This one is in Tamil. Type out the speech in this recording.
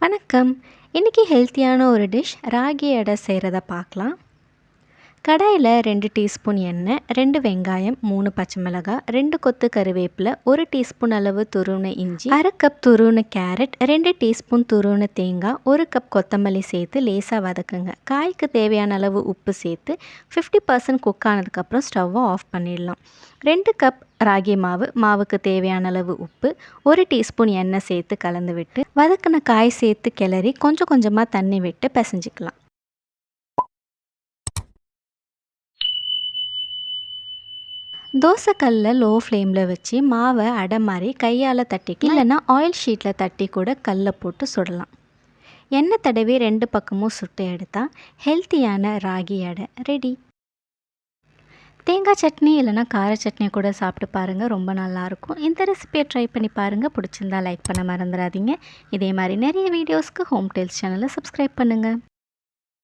வணக்கம். இன்றைக்கி ஹெல்த்தியான ஒரு டிஷ் ராகி அடை செய்கிறத பார்க்கலாம். கடாயில் 2 டீஸ்பூன் எண்ணெய், 2 வெங்காயம், 3 பச்சை மிளகாய், 2 கொத்து கருவேப்பிலை, 1 டீஸ்பூன் அளவு துருவின இஞ்சி, 1/2 கப் துருவின கேரட், 2 டீஸ்பூன் துருவின தேங்காய், 1 கப் கொத்தமல்லி சேர்த்து லேசாக வதக்குங்க. காய்க்கு தேவையான அளவு உப்பு சேர்த்து 50% குக் ஆனதுக்கப்புறம் ஸ்டவ்வை ஆஃப் பண்ணிடலாம். 2 கப் ராகி மாவுக்கு தேவையான அளவு உப்பு, 1 டீஸ்பூன் எண்ணெய் சேர்த்து கலந்து விட்டு வதக்கின காய் சேர்த்து கிளறி கொஞ்சம் கொஞ்சமாக தண்ணி விட்டு பிசைஞ்சிக்கலாம். தோசைக்கல்லில் லோ ஃப்ளேமில் வச்சு மாவை அடை மாதிரி கையால் தட்டிக்கலாம், இல்லைன்னா ஆயில் ஷீட்டில் தட்டி கூட கல்லில் போட்டு சுடலாம். எண்ணெய் தடவி 2 பக்கமும் சுட்டு எடுத்தால் ஹெல்த்தியான ராகி அடை ரெடி. தேங்காய் சட்னி இல்லைனா கார சட்னி கூட சாப்பிட்டு பாருங்கள், ரொம்ப நல்லாயிருக்கும். இந்த ரெசிபியை ட்ரை பண்ணி பாருங்கள். பிடிச்சிருந்தா லைக் பண்ண மறந்துடாதீங்க. இதே மாதிரி நிறைய வீடியோஸ்க்கு ஹோம் டெய்ல்ஸ் சேனலை சப்ஸ்கிரைப் பண்ணுங்கள்.